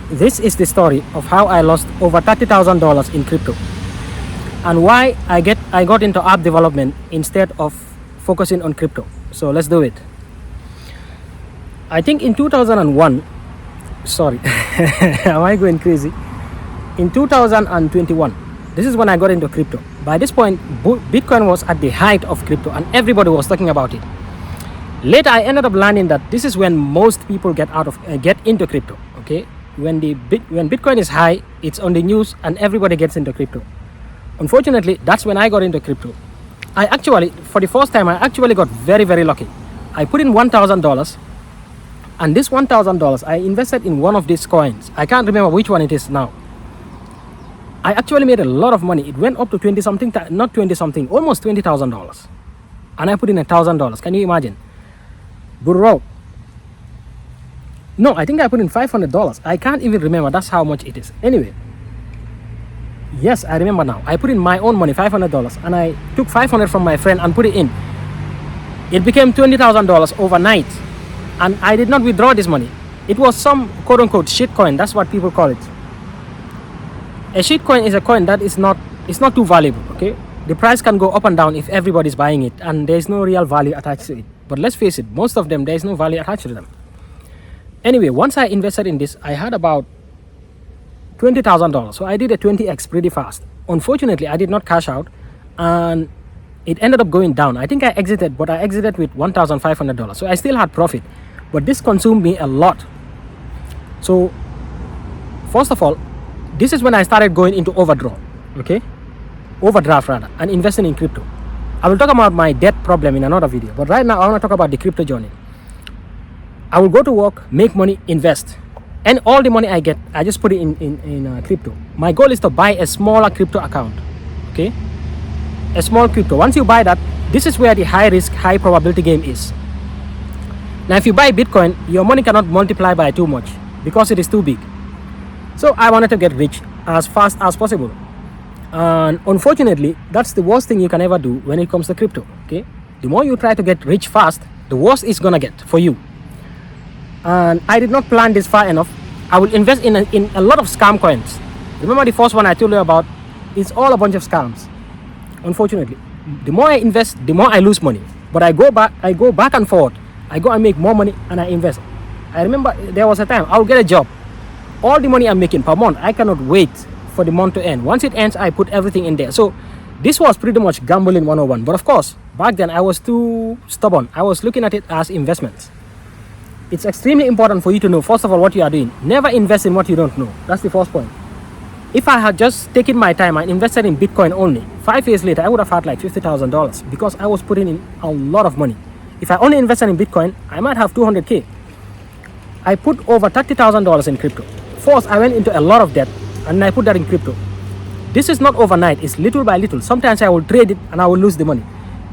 This is the story of how I lost over $30,000 in crypto and why I got into app development instead of focusing on crypto. So let's do it. I think in 2001, sorry, am I going crazy? In 2021, this is when I got into crypto. By this point, Bitcoin was at the height of crypto and everybody was talking about it. Later, I ended up learning that this is when most people get into crypto. Okay, when Bitcoin is high, it's on the news and everybody gets into crypto. Unfortunately, that's when I got into crypto. For the first time, I actually got very, very lucky. I put in $1,000, and this $1,000 I invested in one of these coins. I can't remember which one it is now. I actually made a lot of money. It went up to 20 something, not 20 something, almost $20,000. And I put in $1,000. Can you imagine? Bro. No, I think I put in $500. I can't even remember. That's how much it is. Anyway. Yes, I remember now. I put in my own money, $500, and I took $500 from my friend and put it in. It became $20,000 overnight. And I did not withdraw this money. It was some quote-unquote shit coin. That's what people call it. A shit coin is a coin that it's not too valuable, okay? The price can go up and down if everybody's buying it, and there's no real value attached to it. But let's face it, most of them, there's no value attached to them. Anyway, once I invested in this, I had about $20,000. So I did a 20x pretty fast. Unfortunately, I did not cash out, and it ended up going down. I think I exited, but I exited with $1,500. So I still had profit, but this consumed me a lot. So first of all, this is when I started going into overdraft rather, and investing in crypto. I will talk about my debt problem in another video, but right now I want to talk about the crypto journey. I will go to work, make money, invest, and all the money I get, I just put it in crypto. My goal is to buy a smaller crypto account, okay? A small crypto. Once you buy that, this is where the high risk, high probability game is. Now, if you buy Bitcoin, your money cannot multiply by too much because it is too big. So I wanted to get rich as fast as possible. And unfortunately, that's the worst thing you can ever do when it comes to crypto, okay? The more you try to get rich fast, the worse it's gonna get for you. And I did not plan this far enough. I will invest in a lot of scam coins. Remember the first one I told you about? It's all a bunch of scams. Unfortunately, the more I invest, the more I lose money. But I go back and forth. I go and make more money and I invest. I remember there was a time I'll get a job. All the money I'm making per month, I cannot wait for the month to end. Once it ends, I put everything in there. So this was pretty much gambling 101. But of course, back then I was too stubborn. I was looking at it as investments. It's extremely important for you to know, first of all, what you are doing. Never invest in what you don't know. That's the first point. If I had just taken my time and invested in Bitcoin only, 5 years later, I would have had like $50,000 because I was putting in a lot of money. If I only invested in Bitcoin, I might have 200K. I put over $30,000 in crypto. First, I went into a lot of debt and I put that in crypto. This is not overnight, it's little by little. Sometimes I will trade it and I will lose the money.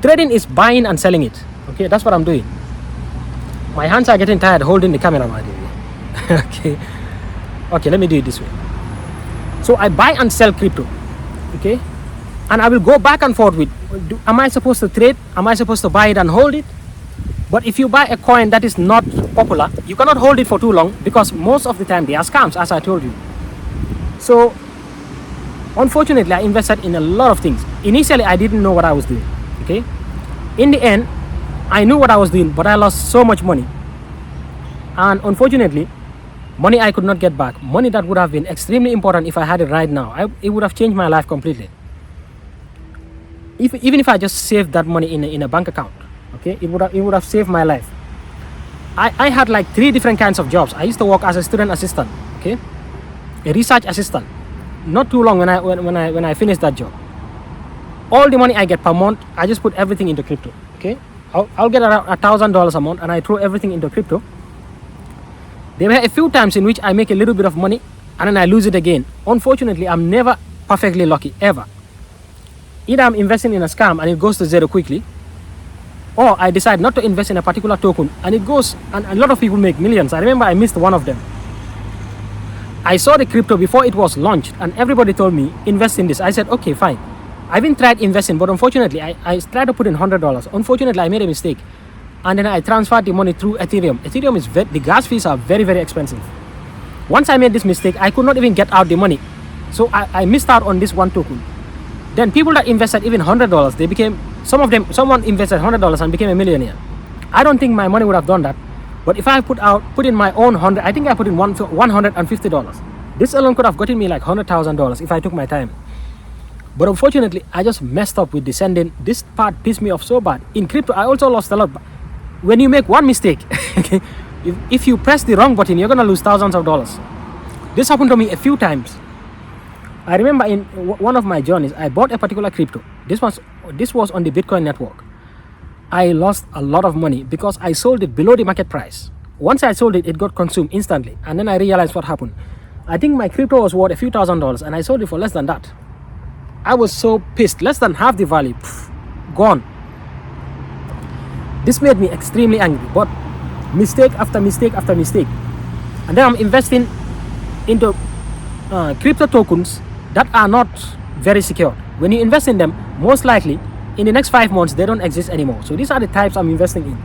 Trading is buying and selling it. Okay, that's what I'm doing. My hands are getting tired holding the camera, my dear. Okay, let me do it this way. So I buy and sell crypto. Okay, and I will go back and forth with, am I supposed to trade? Am I supposed to buy it and hold it? But if you buy a coin that is not popular, you cannot hold it for too long because most of the time they are scams, as I told you. So unfortunately, I invested in a lot of things. Initially, I didn't know what I was doing. Okay, in the end, I knew what I was doing, but I lost so much money. And unfortunately, money I could not get back. Money that would have been extremely important if I had it right now. It would have changed my life completely. Even if I just saved that money in a bank account, okay, it would have saved my life. I had like 3 different kinds of jobs. I used to work as a student assistant, okay, a research assistant. Not too long when I finished that job. All the money I get per month, I just put everything into crypto. Okay, I'll get around $1,000 a month, and I throw everything into crypto. There were a few times in which I make a little bit of money and then I lose it again. Unfortunately, I'm never perfectly lucky, ever. Either I'm investing in a scam and it goes to zero quickly, or I decide not to invest in a particular token and it goes, and a lot of people make millions. I remember I missed one of them. I saw the crypto before it was launched and everybody told me, invest in this. I said, okay, fine. I even tried investing, but unfortunately, I tried to put in $100. Unfortunately, I made a mistake. And then I transferred the money through Ethereum. Ethereum is the gas fees are very, very expensive. Once I made this mistake, I could not even get out the money. So I missed out on this one token. Then people that invested even $100, they became, someone invested $100 and became a millionaire. I don't think my money would have done that. But if I put in my own 100, I think I put in $150. This alone could have gotten me like $100,000 if I took my time. But unfortunately, I just messed up with the sending. This part pissed me off so bad. In crypto, I also lost a lot. When you make one mistake, if you press the wrong button, you're gonna lose thousands of dollars. This happened to me a few times. I remember in one of my journeys, I bought a particular crypto. This was on the Bitcoin network. I lost a lot of money because I sold it below the market price. Once I sold it, it got consumed instantly. And then I realized what happened. I think my crypto was worth a few $1,000s and I sold it for less than that. I was so pissed. Less than half the value. Gone. This made me extremely angry. But mistake after mistake after mistake. And then I'm investing into crypto tokens that are not very secure. When you invest in them, most likely in the next 5 months they don't exist anymore. So these are the types I'm investing in.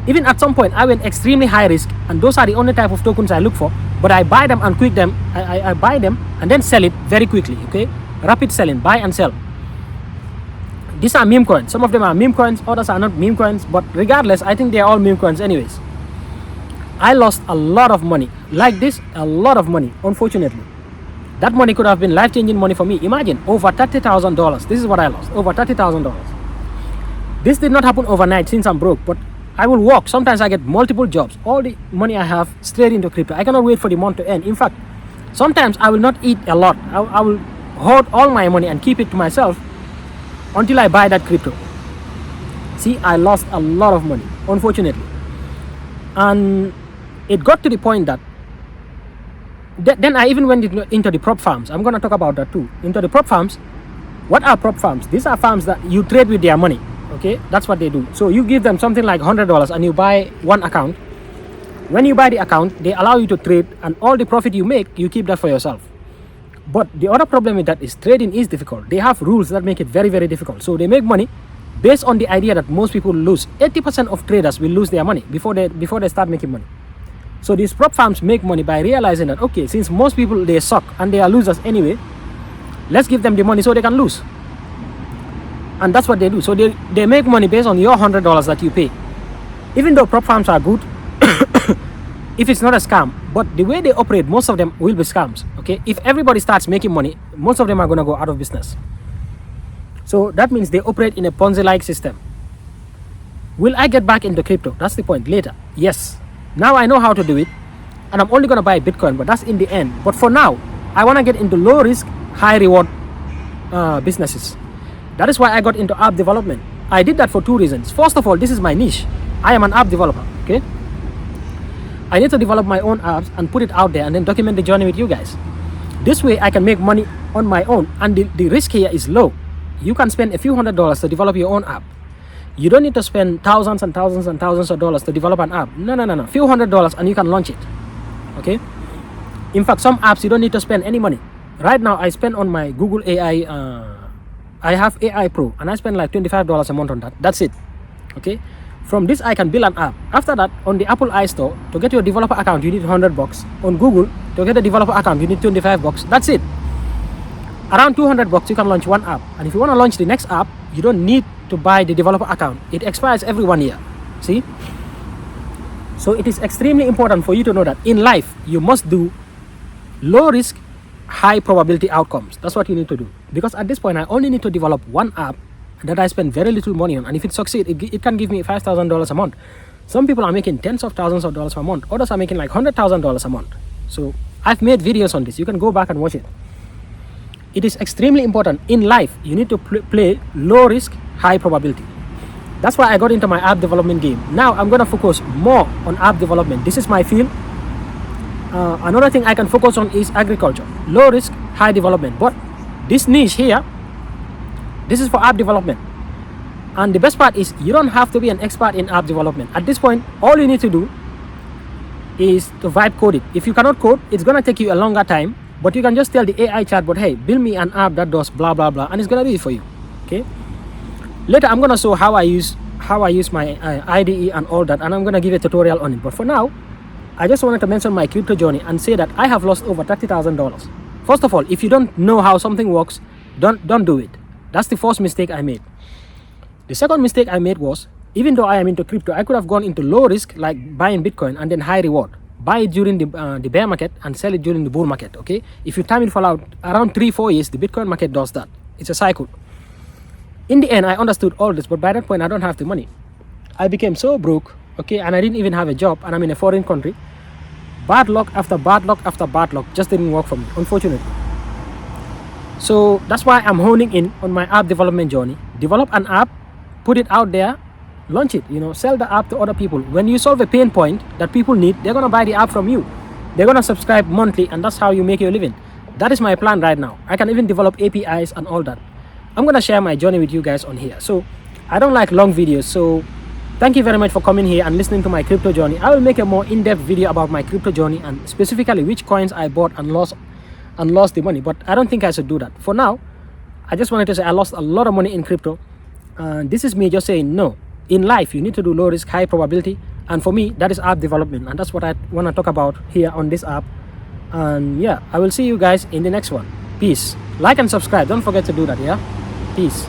Even at some point I went extremely high risk, and those are the only type of tokens I look for. But I buy them and quick them. I buy them and then sell it very quickly. Okay, rapid selling, buy and sell. These are meme coins. Some of them are meme coins, others are not meme coins. But regardless, I think they are all meme coins anyways. I lost a lot of money like this, a lot of money, unfortunately. That money could have been life-changing money for me. Imagine, over $30,000. This is what I lost, over $30,000. This did not happen overnight since I'm broke, but I will work. Sometimes I get multiple jobs. All the money I have straight into crypto. I cannot wait for the month to end. In fact, sometimes I will not eat a lot. I will hoard all my money and keep it to myself until I buy that crypto. See, I lost a lot of money, unfortunately. And it got to the point that then I even went into the prop farms. I'm going to talk about that too. Into the prop farms. What are prop farms? These are farms that you trade with their money. Okay, that's what they do. So you give them something like $100 and you buy one account. When you buy the account, they allow you to trade, and all the profit you make, you keep that for yourself. But the other problem with that is trading is difficult. They have rules that make it very, very difficult. So they make money based on the idea that most people lose. 80% of traders will lose their money before they start making money. So these prop farms make money by realizing that, okay, since most people, they suck and they are losers anyway, let's give them the money so they can lose. And that's what they do. So they make money based on your $100 that you pay. Even though prop farms are good, if it's not a scam, but the way they operate, most of them will be scams. Okay, if everybody starts making money, most of them are going to go out of business. So that means they operate in a Ponzi-like system. Will I get back into crypto? That's the point. Later, yes. Now I know how to do it, and I'm only going to buy Bitcoin, but that's in the end. But for now, I want to get into low risk, high reward businesses. That is why I got into app development. I did that for 2 reasons. First of all, this is my niche. I am an app developer. Okay, I need to develop my own apps and put it out there and then document the journey with you guys. This way I can make money on my own, and the risk here is low. You can spend a few $100s to develop your own app. You don't need to spend thousands and thousands and thousands of dollars to develop an app. No. Few $100s and you can launch it. Okay. In fact, some apps you don't need to spend any money. Right now, I spend on my Google AI. I have AI Pro, and I spend like $25 a month on that. That's it. Okay. From this, I can build an app. After that, on the Apple iStore, to get your developer account, you need $100. On Google, to get a developer account, you need $25. That's it. Around $200, you can launch one app. And if you want to launch the next app, you don't need to buy the developer account. It expires every 1 year. See? So it is extremely important for you to know that in life, you must do low risk, high probability outcomes. That's what you need to do. Because at this point, I only need to develop one app that I spend very little money on. And if it succeeds, it can give me $5,000 a month. Some people are making tens of thousands of dollars per month. Others are making like $100,000 a month. So I've made videos on this. You can go back and watch it. It is extremely important in life. You need to play low risk, high probability. That's why I got into my app development game. Now I'm going to focus more on app development. This is my field. Another thing I can focus on is agriculture. Low risk, high development. But this niche here, this is for app development. And the best part is you don't have to be an expert in app development. At this point, all you need to do is to vibe code it. If you cannot code, it's going to take you a longer time. But you can just tell the AI chatbot, hey, build me an app that does blah, blah, blah. And it's going to do it for you. Okay. Later, I'm going to show how I use my IDE and all that. And I'm going to give a tutorial on it. But for now, I just wanted to mention my crypto journey and say that I have lost over $30,000. First of all, if you don't know how something works, don't do it. That's the first mistake I made. The second mistake I made was, even though I am into crypto, I could have gone into low risk, like buying Bitcoin and then high reward. Buy it during the bear market and sell it during the bull market. Okay, if you time it for around 3-4 years, the Bitcoin market does that. It's a cycle. In the end, I understood all this, but by that point, I don't have the money. I became so broke, okay, and I didn't even have a job, and I'm in a foreign country. Bad luck after bad luck after bad luck just didn't work for me, unfortunately. So that's why I'm honing in on my app development journey. Develop an app, put it out there, launch it, sell the app to other people. When you solve a pain point that people need, they're gonna buy the app from you. They're gonna subscribe monthly, and that's how you make your living. That is my plan right now. I can even develop APIs and all that. I'm gonna share my journey with you guys on here. So I don't like long videos, so thank you very much for coming here and listening to my crypto journey. I will make a more in-depth video about my crypto journey and specifically which coins I bought and lost the money, but I don't think I should do that. For now, I just wanted to say I lost a lot of money in crypto. This is me just saying no. In life, you need to do low risk, high probability, and for me, that is app development, and that's what I want to talk about here on this app. And yeah, I will see you guys in the next one. Peace. Like and subscribe. Don't forget to do that, yeah? Peace.